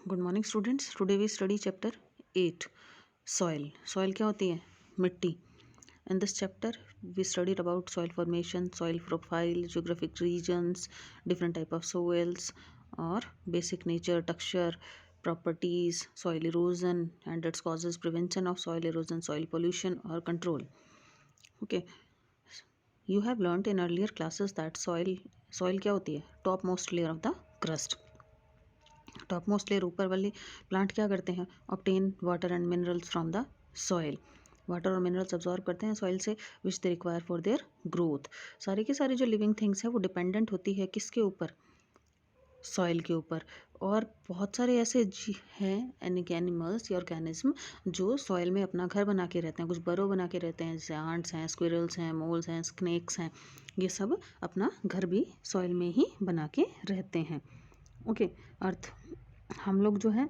Good morning students. Today we study chapter 8 soil. Soil क्या होती है? मिट्टी। In this chapter we studied about soil formation, soil profile, geographic regions, different type of soils और basic nature, texture, properties, soil erosion and its causes, prevention of soil erosion, soil pollution or control. Okay, you have learnt in earlier classes that soil क्या होती है? Top most layer of the crust. Top most layer ऊपर वाली plant क्या करते हैं? Obtain water and minerals from the soil. Water और minerals absorb करते हैं सॉइल से, which they require for their growth. सारी की सारी जो लिविंग थिंग्स है वो डिपेंडेंट होती है किसके ऊपर? सॉइल के ऊपर। और बहुत सारे ऐसे हैं एनिमल्स या ऑर्गेनिज्म जो सॉइल में अपना घर बना के रहते हैं, कुछ बरो बना के रहते हैं, जैसे आंट्स हैं, स्क्विरल्स हैं, मोल्स हैं, स्नेक्स हैं। ये सब अपना घर भी सॉइल में ही बना के रहते हैं। ओके, अर्थ हम लोग जो है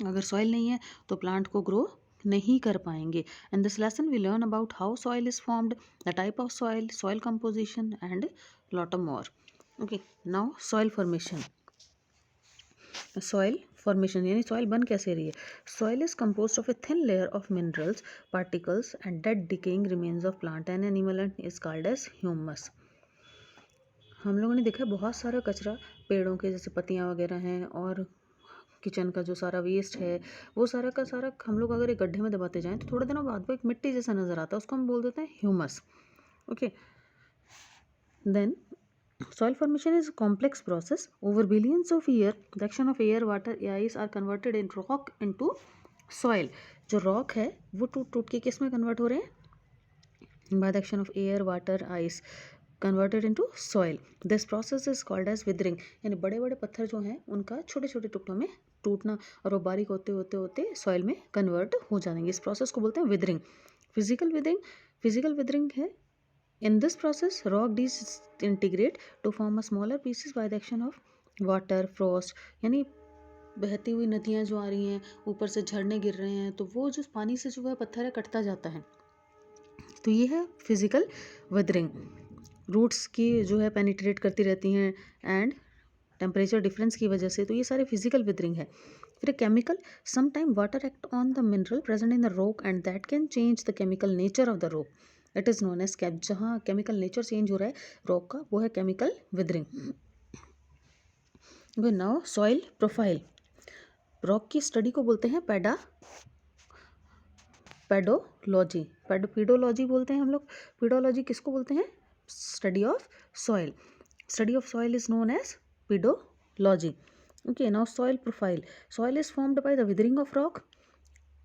अगर सॉइल नहीं है तो प्लांट को ग्रो नहीं कर पाएंगे। In this lesson we learn about how soil is formed, the type of soil, soil composition and lot more. Okay, now soil formation. Soil formation यानी सॉइल बन कैसे रही है? Soil is composed of a thin layer of minerals, particles and dead decaying remains of plant and animal and is called as humus. हम लोगों ने देखा है बहुत सारा कचरा पेड़ों के, जैसे पत्तियां वगैरह हैं और किचन का जो सारा वेस्ट है वो सारा का सारा हम लोग अगर एक गड्ढे में दबाते जाएं तो थोड़े दिनों बाद वो एक मिट्टी जैसा नजर आता है, उसको हम बोल देते हैं humus. Okay, then soil formation is a complex process. Over billions of years, the action of air, water, ice are converted in rock into soil. जो rock है वो टूट टूट के किस में कन्वर्ट हो रहे हैं? By the action of air, water, ice converted into soil. This process is called as withering. यानी बड़े बड़े पत्थर जो हैं उनका छोटे छोटे टुकड़ों में टूटना और वो बारीक होते होते होते सॉइल में कन्वर्ट हो जाएंगे। इस प्रोसेस को बोलते हैं विदरिंग। फिजिकल विदरिंग है। In this process, rock disintegrate to form a smaller pieces by the action of water, frost. यानी बहती हुई नदियाँ जो आ रही हैं, ऊपर से झरने गिर रहे हैं, तो वो जो पानी से जो है पत्थर है कटता जाता है, तो ये है फिजिकल वेदरिंग। रूट्स की जो है पेनिट्रेट करती रहती हैं एंड टेम्परेचर डिफरेंस की वजह से, तो ये सारे फिजिकल वेदरिंग है। फिर chemical, some time water act on the mineral present in the rock and that can change the chemical nature of the rock. It is known as जहाँ chemical nature change हो रहा है rock का, वो है chemical weathering. Now soil profile. Rock की study को बोलते हैं पेडोलॉजी। पेडोलॉजी बोलते हैं हम लोग। पेडोलॉजी किसको बोलते हैं? Study of soil. Study of soil is known as pedology. Okay, now soil profile. Soil is formed by the withering of rock.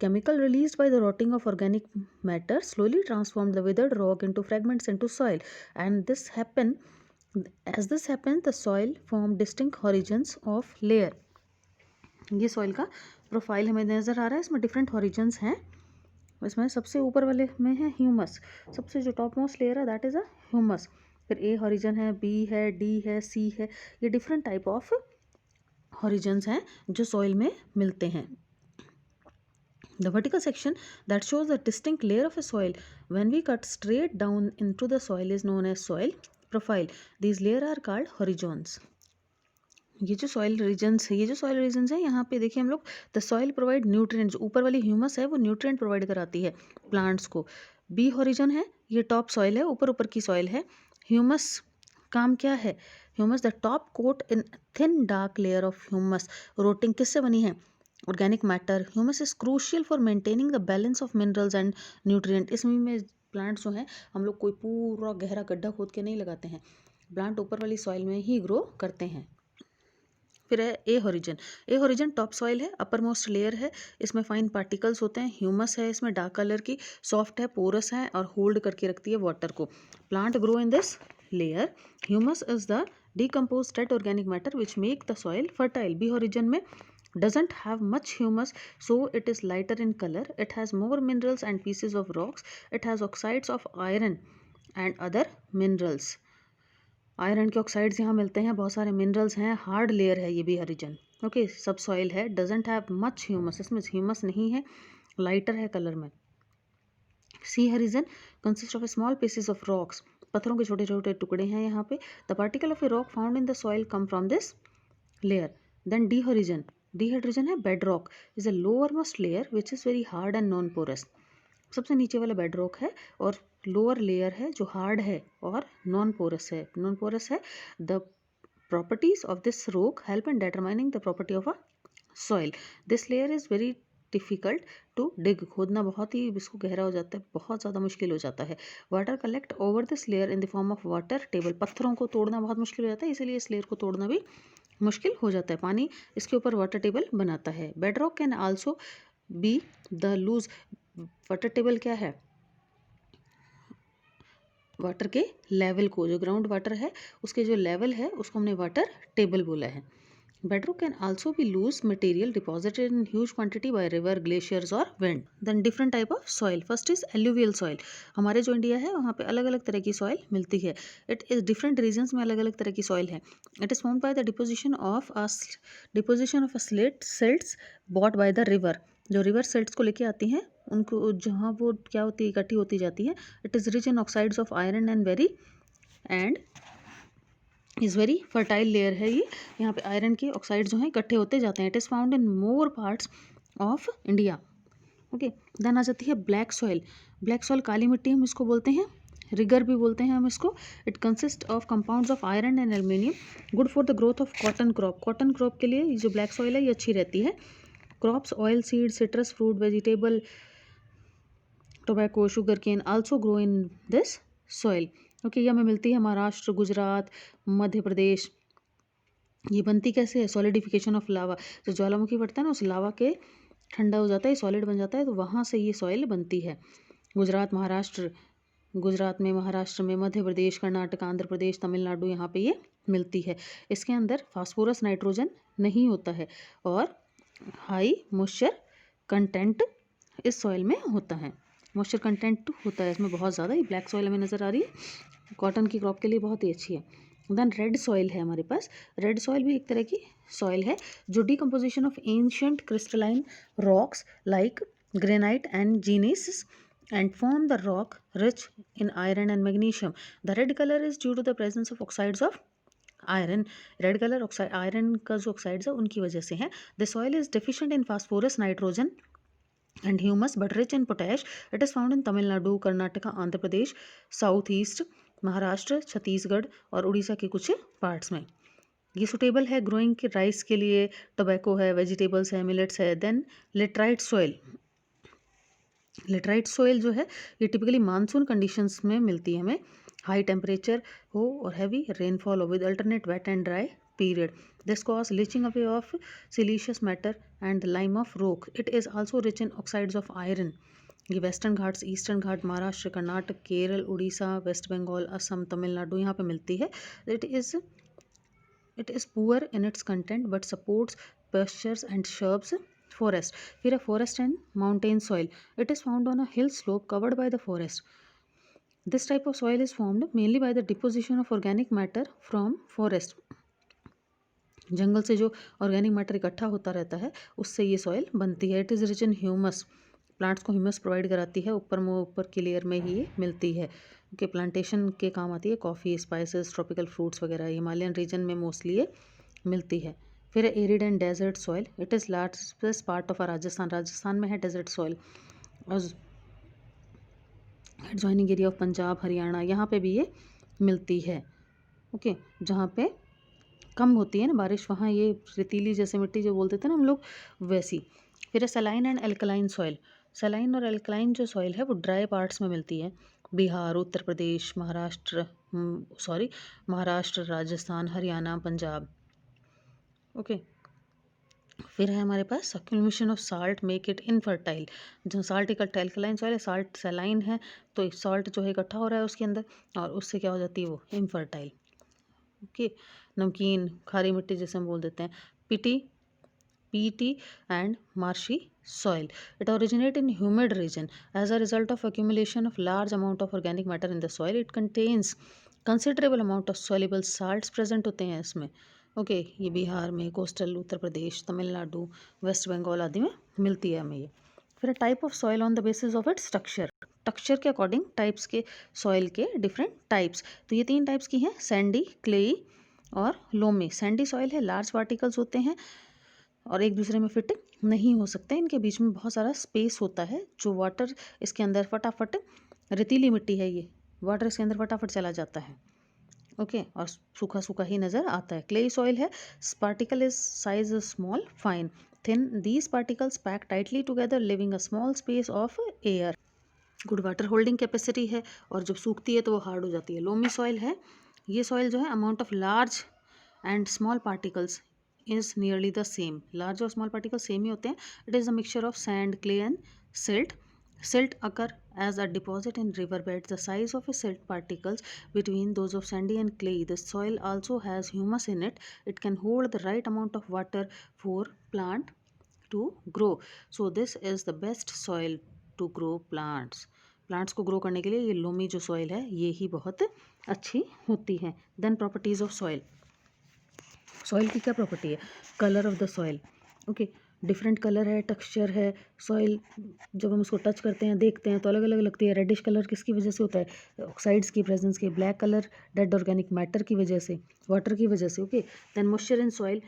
Chemical released by the rotting of organic matter slowly transformed the withered rock into fragments into soil. And this happens, the soil form distinct horizons of layer. ये soil का profile हमें नज़र आ रहा है, इसमें different horizons हैं। इसमें सबसे ऊपर वाले में है ह्यूमस, सबसे जो टॉप मोस्ट लेयर है दैट इज़ अ ह्यूमस। फिर ए हॉरिजन है, बी है, डी है, सी है। ये डिफरेंट टाइप ऑफ हॉरिजन्स हैं जो सॉइल में मिलते हैं। The vertical section that shows the distinct layer of a soil when we cut straight down into the soil is known as soil profile. These layers are called horizons. ये जो soil regions है यहाँ पे देखिए हम लोग, the soil provide nutrients. ऊपर वाली ह्यूमस है वो न्यूट्रिएंट प्रोवाइड कराती है प्लांट्स को। बी हॉरिजन है, ये टॉप सॉइल है, ऊपर की सॉइल है। ह्यूमस काम क्या है? Humus the top coat in thin dark layer of humus. Rotting किससे बनी है? Organic matter. Humus is crucial for maintaining the balance of minerals and nutrient. इसमें में प्लांट्स जो हैं हम लोग कोई पूरा गहरा गड्ढा खोद के नहीं लगाते हैं, प्लांट ऊपर वाली सॉइल में ही ग्रो करते हैं। फिर है ए हॉरिजन। ए हॉरिजन टॉप सॉइल है, अपर मोस्ट लेयर है, इसमें फाइन पार्टिकल्स होते हैं। ह्यूमस है इसमें डार्क कलर की, सॉफ्ट है, पोरस है और होल्ड करके रखती है वाटर को। Plant grow in this layer. Humus is the decomposed dead organic matter which make the soil fertile. B origin में doesn't have much humus, so it is lighter in color. It has more minerals and pieces of rocks. It has oxides of iron and other minerals. Iron के oxides यहाँ मिलते हैं, बहुत सारे minerals हैं, hard layer है ये भी हॉरिजन। ओके, सब सॉइल है, डजेंट हैव मच ह्यूमस, इसमें ह्यूमस नहीं है, लाइटर है कलर में। C horizon consist of a small pieces of rocks. पत्थरों के छोटे छोटे टुकड़े हैं यहाँ पे। The particle of a rock found in the soil come from this layer. Then D horizon, dehydration है bed rock is a lower most layer which is very hard and non porous. सबसे नीचे वाला bed rock है और lower layer है जो hard है और नॉन पोरस है। नॉन पोरस है। The properties of this rock help in determining the property of a soil. This layer is very difficult to dig. खोदना बहुत ही इसको गहरा हो जाता है, बहुत ज़्यादा मुश्किल हो जाता है। Water collect over this layer in the form of water table. पत्थरों को तोड़ना बहुत मुश्किल हो जाता है, इसीलिए इस लेयर को तोड़ना भी मुश्किल हो जाता है। पानी इसके ऊपर वाटर टेबल बनाता है। Bed rock can also be the loose. Water table क्या है? वाटर के लेवल को, जो ग्राउंड वाटर है उसके जो लेवल है उसको हमने वाटर टेबल बोला है। Bedrock can also be loose material deposited in huge quantity by river, glaciers और wind. Then different type of soil. First is alluvial soil. हमारे जो इंडिया है वहाँ पे अलग अलग तरह की सॉइल मिलती है। इट इज डिफरेंट रीजन्स में अलग अलग तरह की सॉइल है। It is formed by the deposition of slate silts bought by the river. जो रिवर सिल्ट्स को लेके आती हैं उनको जहाँ वो क्या होती है, इकट्ठी होती जाती है। It is rich in oxides of iron and is very fertile layer है ये। यहाँ पे आयरन के ऑक्साइड जो हैं इकट्ठे होते जाते हैं। It is found in more parts of India. Okay, then आ जाती है ब्लैक सॉइल। ब्लैक सॉइल काली मिट्टी हम इसको बोलते हैं, रिगर भी बोलते हैं हम इसको। It consist of compounds of iron and aluminium, good for the growth of cotton crop. Cotton crop के लिए ये जो ब्लैक सॉइल है ये अच्छी रहती है। Crops oil seed, citrus fruit, vegetable, tobacco, sugar cane also grow in this soil. Okay, ये हमें मिलती है महाराष्ट्र, गुजरात, मध्य प्रदेश। ये बनती कैसे है? Solidification of lava. जो ज्वालामुखी बढ़ता है ना, उस लावा के ठंडा हो जाता है, सॉलिड बन जाता है, तो वहाँ से ये सॉइल बनती है। गुजरात में, महाराष्ट्र में, मध्य प्रदेश, कर्नाटक, आंध्र प्रदेश, तमिलनाडु, यहाँ पे ये मिलती है। इसके अंदर फास्फोरस, नाइट्रोजन नहीं होता है और हाई मॉइस्चर कंटेंट इस सॉइल में होता है। मॉइस्चर कंटेंट होता है इसमें बहुत ज़्यादा। ये ब्लैक सॉइल हमें नज़र आ रही है, कॉटन की क्रॉप के लिए बहुत ही अच्छी है। देन रेड सॉइल है हमारे पास। रेड सॉइल भी एक तरह की सॉइल है जो decomposition of ancient crystalline rocks like granite and Genesis and form the rock rich in iron and magnesium. The red color is due to the presence of oxides of iron. Red colour oxide, iron का जो oxides है उनकी वजह से है। The soil is deficient in phosphorus, nitrogen and humus but rich in potash. It is found in Tamil Nadu, Karnataka, Andhra Pradesh, South East, Maharashtra, Chhattisgarh और उड़ीसा के कुछ पार्ट्स में। ये सुटेबल है ग्रोइंग के राइस के लिए, टोबैको है, वेजिटेबल्स है, मिलेट्स है। Then laterite soil. Laterite soil जो है ये टिपिकली मानसून कंडीशंस में मिलती है हमें। हाई टेम्परेचर हो और हैवी रेनफॉल हो with alternate wet and dry period. This cause leaching away of siliceous matter and the lime of rock. It is also rich in oxides of iron. ये western Ghats, eastern घाट, Maharashtra, Karnataka, Kerala, Orissa, waste Bengal, Assam, Tamil Nadu यहाँ पे मिलती है। It is poor in its content but supports pastures and shrubs forest. फिर है forest and mountain soil. It is found on a hill slope covered by the forest. This type of soil is formed mainly by the deposition of organic matter from forest. जंगल से जो organic matter इकट्ठा होता रहता है उससे ये soil बनती है। It is rich in humus. Plants को ह्यूमस प्रोवाइड कराती है, ऊपर की लेयर में ही ये मिलती है। ओके, प्लांटेशन के काम आती है। कॉफ़ी, स्पाइसेस, ट्रॉपिकल फ्रूट्स वगैरह हिमालयन रीजन में मोस्टली ये मिलती है। फिर arid and desert soil. It is largest part of Rajasthan. Rajasthan में है डेजर्ट सॉइल और adjoining area of Punjab, Haryana, यहाँ पे भी ये मिलती है। ओके, जहाँ पे कम होती है ना बारिश, वहाँ ये रेतीली जैसे मिट्टी जो बोलते थे ना हम लोग, वैसी। फिर है saline and alkaline soil. Saline और एल्कलाइन जो सॉइल है वो ड्राई पार्ट्स में मिलती है। बिहार, उत्तर प्रदेश, महाराष्ट्र, राजस्थान, हरियाणा, पंजाब। ओके, फिर है हमारे पास accumulation of salt make it infertile. जो साल्ट इकट्ठा, एल्कलाइन सॉइल है, साल्ट सलाइन है, तो सॉल्ट जो है इकट्ठा हो रहा है उसके अंदर और उससे क्या हो जाती है वो इनफर्टाइल। ओके, नमकीन, खारी मिट्टी जैसे हम बोल देते हैं। PT and marshy soil. It originates in humid region as a result of accumulation of large amount of organic matter in the soil. It contains considerable amount of soluble salts present होते हैं इसमें। Okay, ये बिहार में, coastal Uttar Pradesh, Tamil Nadu, waste Bengal आदि में मिलती है हमें ये। फिर type of soil on the basis of its structure के अकॉर्डिंग टाइप्स के सॉइल के डिफरेंट टाइप्स। तो ये 3 टाइप्स की हैं, सैंडी, क्लेई और लोमी। सैंडी सॉइल है, लार्ज पार्टिकल्स होते हैं और एक दूसरे में फिट नहीं हो सकते, इनके बीच में बहुत सारा स्पेस होता है। जो वाटर इसके अंदर फटाफट, रेतीली मिट्टी है ये, वाटर इसके अंदर फटाफट चला जाता है। ओके, और सूखा सूखा ही नज़र आता है। क्ले सॉइल है, particle is size small fine thin, these particles pack tightly together living a small space of air. Good water holding capacity है, और जब सूखती है तो वो हार्ड हो जाती है। लोमी सॉइल है, ये सॉइल जो है amount of large and small particles is nearly the same, large और स्मॉल पार्टिकल्स सेम ही होते हैं। It is a mixture of sand, clay and silt. Silt occur as a deposit in riverbeds. The size of a silt particles between those of sandy and clay. The soil also has humus in it. It can hold the right amount of water for plant to grow. So this is the best soil to grow plants. Plants को grow करने के लिए ये loamy जो soil है ये ही बहुत अच्छी होती है। Then properties of soil. सॉइल की क्या प्रॉपर्टी है? Colour of the soil. Okay, different colour है, टेक्सचर है। सॉइल जब हम उसको टच करते हैं, देखते हैं तो अलग अलग लगती है। रेडिश कलर किसकी वजह से होता है? ऑक्साइड्स की प्रेजेंस के। Black colour dead organic matter की वजह से, वाटर की वजह से। Okay, then moisture in soil.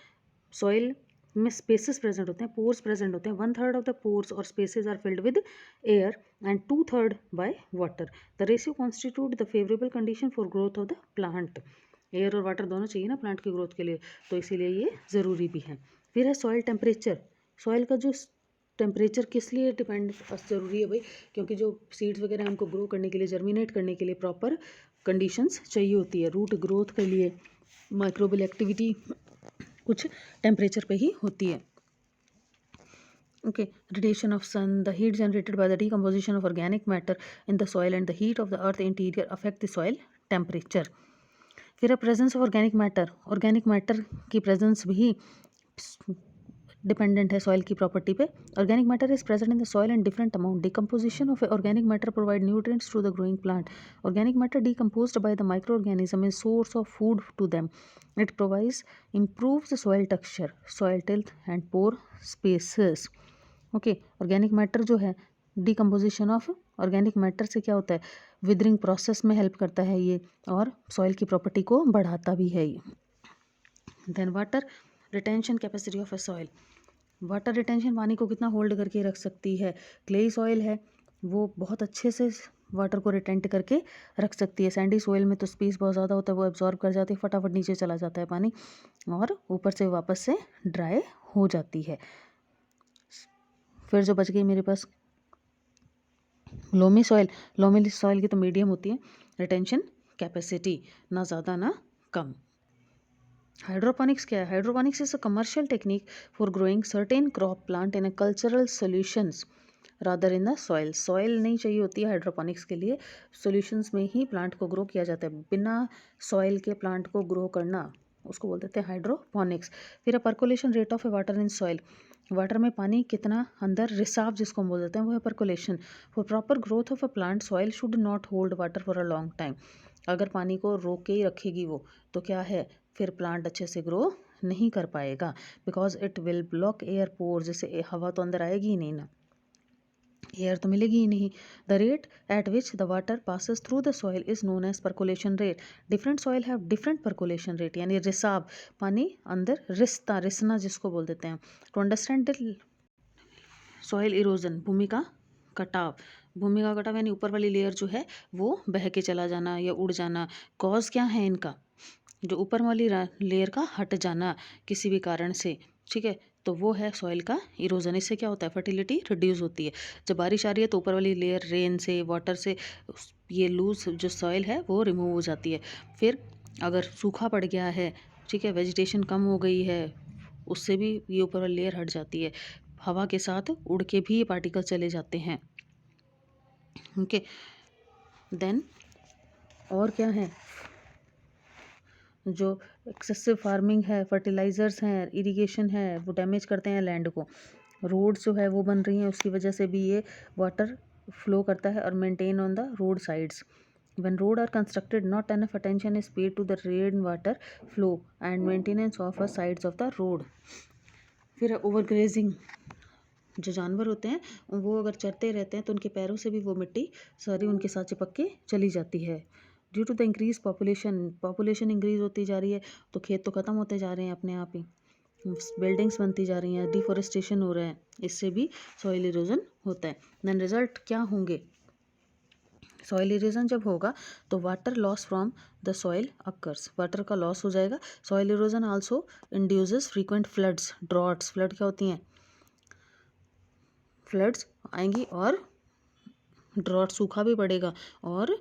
Soil में स्पेसेस प्रेजेंट होते हैं, पोर्स प्रेजेंट होते हैं। 1/3 ऑफ द पोर्स और spaces are filled with air and 2/3 by water. The ratio constitute the favourable condition for growth of the plant. Air और water दोनों चाहिए ना प्लांट की ग्रोथ के लिए, तो इसीलिए ये ज़रूरी भी है। फिर है सॉइल टेम्परेचर। सॉइल का जो टेम्परेचर किस लिए डिपेंड ज़रूरी है भाई? क्योंकि जो सीड्स वगैरह हमको ग्रो करने के लिए, जर्मिनेट करने के लिए प्रॉपर कंडीशंस चाहिए होती है। रूट ग्रोथ के लिए माइक्रोबियल एक्टिविटी कुछ टेम्परेचर पे ही होती है। Okay, radiation of sun, the heat generated by the decomposition of organic matter in the soil and the heat of the earth interior affect the soil temperature. फिर है presence of organic matter. Organic matter की presence भी dependent है soil की property पे। Organic matter is present in the soil in different amount. Decomposition of organic matter provide nutrients to the growing plant. Organic matter decomposed by the microorganism is source of food to them. It provides improves the soil texture, soil tilth and pore spaces. Okay, organic matter जो है, decomposition of organic matter से क्या होता है? Withering process में help करता है ये, और सॉइल की प्रॉपर्टी को बढ़ाता भी है ये। Then water retention capacity of a soil. Water retention, पानी को कितना होल्ड करके रख सकती है? क्लेई सॉइल है वो बहुत अच्छे से वाटर को रिटेंट करके रख सकती है। सैंडी सॉइल में तो स्पेस बहुत ज़्यादा होता है, वो एब्जॉर्ब कर जाती है, फटाफट नीचे चला जाता है पानी, और ऊपर से वापस से ड्राई हो जाती है। फिर जो बच गई मेरे पास लोमी सॉइल। लोमी सॉइल की तो मीडियम होती है रिटेंशन कैपेसिटी, ना ज़्यादा ना कम। हाइड्रोपोनिक्स क्या है? Hydroponics is a commercial technique for growing certain crop plant in a cultural solutions rather in the soil. Soil नहीं चाहिए होती है हाइड्रोपोनिक्स के लिए, सॉल्यूशंस में ही प्लांट को ग्रो किया जाता है। बिना सॉइल के प्लांट को ग्रो करना उसको बोल देते हैं हाइड्रोपोनिक्स। फिर percolation rate of A water in soil. Water में पानी कितना अंदर रिसाव जिसको हम बोल देते हैं वो है percolation. For proper growth of a plant soil should not hold water for a long time. अगर पानी को रोक के ही रखेगी वो, तो क्या है, फिर प्लांट अच्छे से ग्रो नहीं कर पाएगा, because it will block air pore. जैसे हवा तो अंदर आएगी ही नहीं ना, एयर तो मिलेगी ही नहीं। The rate at which the water passes through the soil is known as percolation rate. Different soil have different percolation rate, यानी रिसाव, पानी अंदर रिसता, रिसना जिसको बोल देते हैं। To understand the soil erosion, भूमि का कटाव। भूमि का कटाव यानी ऊपर वाली लेयर जो है वो बह के चला जाना या उड़ जाना। कॉज क्या है इनका? जो ऊपर वाली लेयर का हट जाना किसी भी कारण से, ठीक है, तो वो है सॉइल का इरोजन। इससे क्या होता है? फर्टिलिटी रिड्यूस होती है। जब बारिश आ रही है तो ऊपर वाली लेयर रेन से, वाटर से ये लूज जो सॉइल है वो रिमूव हो जाती है। फिर अगर सूखा पड़ गया है, ठीक है, वेजिटेशन कम हो गई है, उससे भी ये ऊपर वाली लेयर हट जाती है। हवा के साथ उड़ के भी ये पार्टिकल चले जाते हैं। ओके, देन और क्या है? जो एक्सेसिव फार्मिंग है, फर्टिलाइज़र्स हैं, इरिगेशन है, वो डैमेज करते हैं लैंड को। रोड्स जो है वो बन रही हैं, उसकी वजह से भी ये वाटर फ्लो करता है। और maintain on the road sides. When road are constructed, not enough attention is paid to the rain water flow and maintenance of the sides of the road. फिर ओवरग्रेजिंग, जो जानवर होते हैं वो अगर चरते रहते हैं तो उनके पैरों से भी वो मिट्टी सारी उनके साथ चिपक के चली जाती है। Due to the increase population, population increase होती जा रही है तो खेत तो ख़त्म होते जा रहे हैं अपने आप ही। बिल्डिंग्स बनती जा रही हैं, डिफोरेस्टेशन हो रहा है, इससे भी सॉइल इरोजन होता है। देन रिजल्ट क्या होंगे? सॉइल इरोजन जब होगा तो water loss from the soil occurs, water का लॉस हो जाएगा। Soil erosion also induces frequent floods, droughts, flood क्या होती हैं? फ्लड्स आएंगी और ड्रॉट, सूखा भी पड़ेगा और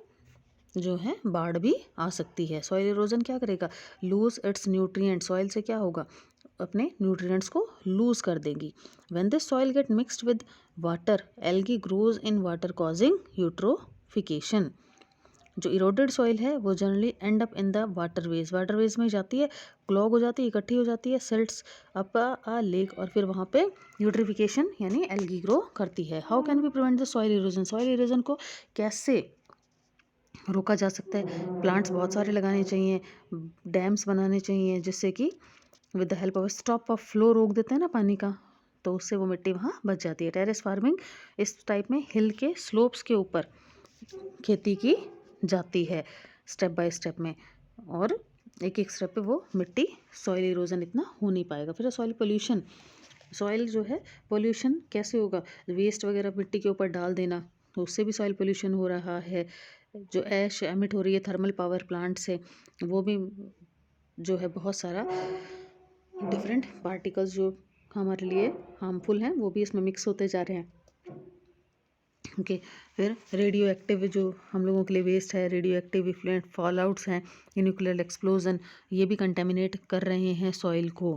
जो है बाढ़ भी आ सकती है। सॉइल इरोजन क्या करेगा? लूज इट्स न्यूट्रिएंट, सॉइल से क्या होगा? अपने न्यूट्रिएंट्स को लूज कर देंगी। When this soil gate mixed with water, algae grows in water causing eutrophication. जो इरोडेड सॉइल है वो generally and up in the waterways, waterways में जाती है, क्लॉग हो जाती है, इकट्ठी हो जाती है, सिल्ट्स अप अ लेक, और फिर वहाँ पे यूट्रिफिकेशन यानी एल्गी ग्रो करती है। How can we prevent the soil erosion? Soil erosion को कैसे रोका जा सकता है? प्लांट्स बहुत सारे लगाने चाहिए, डैम्स बनाने चाहिए, जिससे कि with the help of stop of flow, रोक देते हैं ना पानी का, तो उससे वो मिट्टी वहाँ बच जाती है। टेरेस फार्मिंग इस टाइप में हिल के स्लोप्स के ऊपर खेती की जाती है स्टेप बाय स्टेप में, और एक एक स्टेप पे वो मिट्टी, सॉइल इरोजन इतना हो नहीं पाएगा। फिर सॉइल पोल्यूशन, सॉइल जो है पोल्यूशन कैसे होगा? वेस्ट वगैरह मिट्टी के ऊपर डाल देना, तो उससे भी सॉइल पोल्यूशन हो रहा है। जो ऐश एमिट हो रही है थर्मल पावर प्लांट से, वो भी जो है बहुत सारा डिफरेंट पार्टिकल्स जो हमारे लिए हार्मफुल हैं वो भी इसमें मिक्स होते जा रहे हैं। ओके, फिर रेडियो एक्टिव जो हम लोगों के लिए वेस्ट है, radio active effluent fall outs हैं, न्यूक्लियर एक्सप्लोजन, ये भी कंटेमिनेट कर रहे हैं सॉइल को,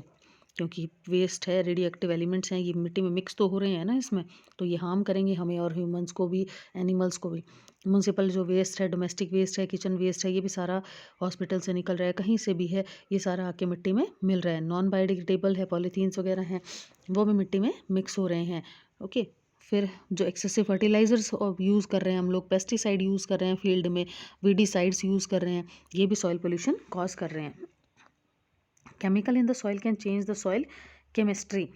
क्योंकि वेस्ट है, रेडियो एक्टिव एलिमेंट्स हैं, ये मिट्टी में मिक्स तो हो रहे हैं ना इसमें, तो ये हार्म करेंगे हमें और ह्यूमंस को भी, एनिमल्स को भी। म्यूनसिपल जो वेस्ट है, डोमेस्टिक वेस्ट है, किचन वेस्ट है, ये भी सारा हॉस्पिटल से निकल रहा है, कहीं से भी है, ये सारा आके मिट्टी में मिल रहा है। नॉन बायोडिग्रेडेबल है, पॉलीथीन्स वगैरह हैं, वो भी मिट्टी में मिक्स हो रहे हैं। ओके, फिर जो एक्सेसिव फर्टिलाइजर्स यूज़ कर रहे हैं हम लोग, पेस्टिसाइड यूज़ कर रहे हैं फील्ड में, वीडीसाइड्स यूज़ कर रहे हैं, ये भी सॉइल पोल्यूशन कॉज कर रहे हैं। Chemical in the soil can change the soil chemistry.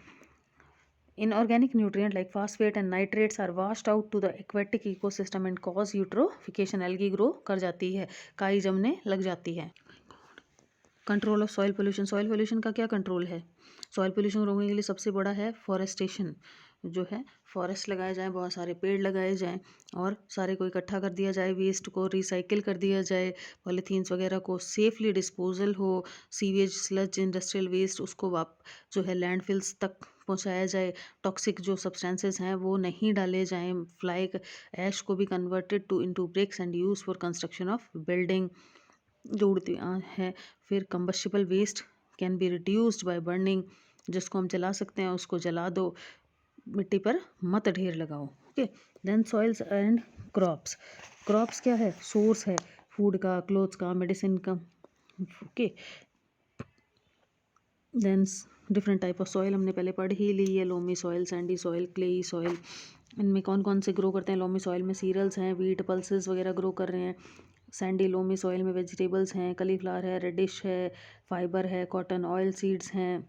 Inorganic nutrient like phosphate and nitrates are washed out to the aquatic ecosystem and cause eutrophication, algae grow कर जाती है, काई जमने लग जाती है। Control of soil pollution, soil pollution का क्या कंट्रोल है? सॉइल पोल्यूशन रोकने के लिए सबसे बड़ा है फॉरेस्टेशन, जो है फॉरेस्ट लगाए जाएं, बहुत सारे पेड़ लगाए जाएं, और सारे को इकट्ठा कर दिया जाए, वेस्ट को रिसाइकिल कर दिया जाए, पॉलीथीन्स वगैरह को सेफली डिस्पोजल हो, सीवेज स्लज इंडस्ट्रियल वेस्ट उसको जो है लैंडफिल्स तक पहुंचाया जाए, टॉक्सिक जो सब्सटेंसेस हैं वो नहीं डाले जाएं, फ्लाई ऐश को भी converted to into bricks and use for construction of building जो उड़ती है। फिर combustible waste can be reduced by burning, जिसको हम जला सकते हैं उसको जला दो, मिट्टी पर मत ढेर लगाओ। Okay, then soils and crops, crops क्या है? सोर्स है फूड का, क्लोथ्स का, मेडिसिन का। Okay, then different type of soil हमने पहले पढ़ ही ली है, loamy soil, sandy soil, clayey soil. इनमें कौन कौन से ग्रो करते हैं? लोमी सॉइल में सीरियल्स हैं, वीट, पल्सेस वगैरह ग्रो कर रहे हैं। सैंडी लोमी सॉइल में वेजिटेबल्स हैं, कलीफ्लावर है, रेडिश है, फाइबर है, कॉटन, ऑयल सीड्स हैं।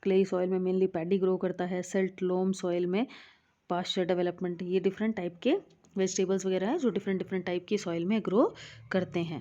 क्लेई सॉइल में मेनली पैडी ग्रो करता है। सिल्ट लोम सॉइल में पास्चर डेवलपमेंट। ये डिफरेंट टाइप के वेजिटेबल्स वगैरह हैं जो डिफरेंट डिफरेंट टाइप की सॉइल में ग्रो करते हैं।